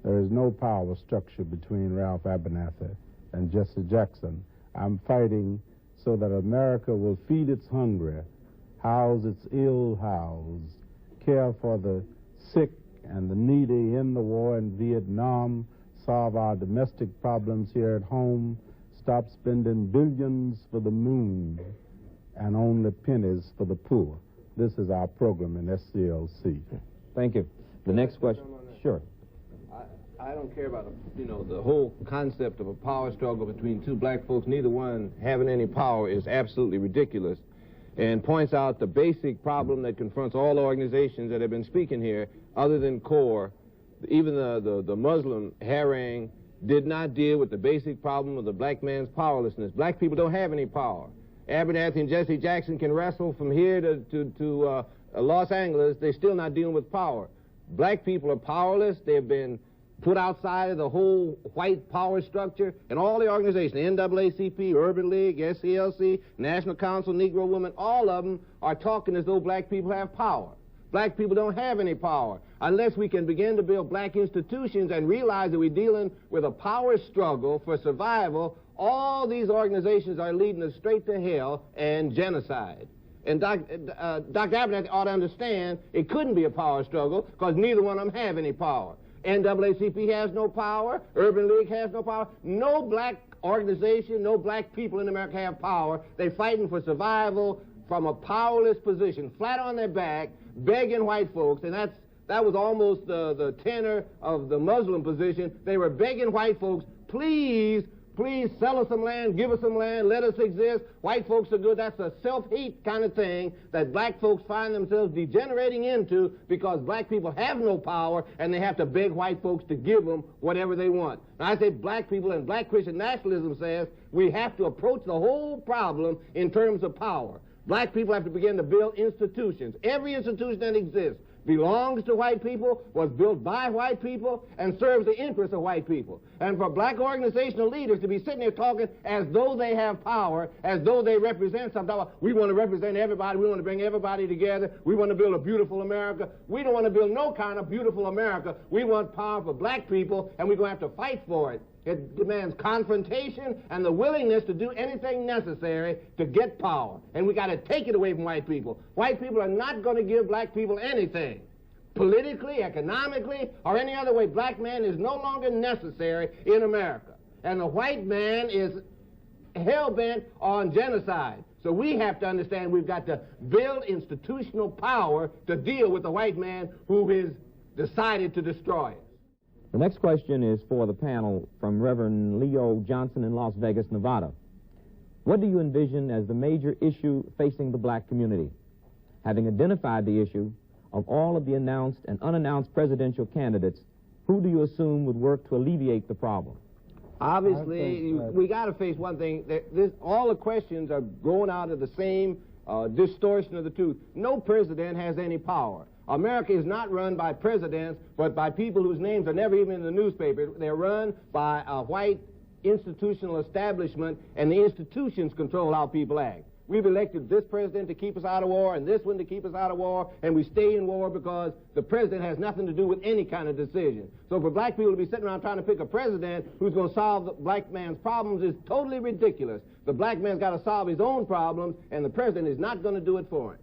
There is no power structure between Ralph Abernathy and Jesse Jackson. I'm fighting so that America will feed its hungry, house its ill-housed, care for the sick and the needy in the war in Vietnam, solve our domestic problems here at home, stop spending billions for the moon and only pennies for the poor. This is our program in SCLC. Thank you. The next question. Sure. I don't care about, the whole concept of a power struggle between two black folks, neither one having any power, is absolutely ridiculous, and points out the basic problem that confronts all organizations that have been speaking here, other than CORE. Even the Muslim harangue did not deal with the basic problem of the black man's powerlessness. Black people don't have any power. Abernathy and Jesse Jackson can wrestle from here to Los Angeles. They're still not dealing with power. Black people are powerless. They've been put outside of the whole white power structure, and all the organizations, NAACP, Urban League, SCLC, National Council, Negro Women, all of them are talking as though black people have power. Black people don't have any power unless we can begin to build black institutions and realize that we're dealing with a power struggle for survival. All these organizations are leading us straight to hell and genocide. And Dr. Abernathy ought to understand it couldn't be a power struggle because neither one of them have any power. NAACP has no power. Urban League has no power. No black organization, no black people in America have power. They're fighting for survival from a powerless position, flat on their back, begging white folks, and that was almost the tenor of the Muslim position. They were begging white folks, please sell us some land, give us some land, let us exist. White folks are good. That's a self-hate kind of thing that black folks find themselves degenerating into because black people have no power and they have to beg white folks to give them whatever they want. Now, I say black people and black Christian nationalism says we have to approach the whole problem in terms of power. Black people have to begin to build institutions. Every institution that exists belongs to white people, was built by white people, and serves the interests of white people. And for black organizational leaders to be sitting there talking as though they have power, as though they represent something. We want to represent everybody. We want to bring everybody together. We want to build a beautiful America. We don't want to build no kind of beautiful America. We want power for black people, and we're going to have to fight for it. It demands confrontation and the willingness to do anything necessary to get power. And we got to take it away from white people. White people are not going to give black people anything. Politically, economically, or any other way, black man is no longer necessary in America. And the white man is hell-bent on genocide. So we have to understand we've got to build institutional power to deal with the white man who has decided to destroy it. The next question is for the panel from Reverend Leo Johnson in Las Vegas, Nevada. What do you envision as the major issue facing the black community? Having identified the issue, of all of the announced and unannounced presidential candidates, who do you assume would work to alleviate the problem? Obviously, we got to face one thing. All the questions are growing out of the same distortion of the truth. No president has any power. America is not run by presidents, but by people whose names are never even in the newspaper. They're run by a white institutional establishment, and the institutions control how people act. We've elected this president to keep us out of war and this one to keep us out of war, and we stay in war because the president has nothing to do with any kind of decision. So for black people to be sitting around trying to pick a president who's going to solve the black man's problems is totally ridiculous. The black man's got to solve his own problems, and the president is not going to do it for him.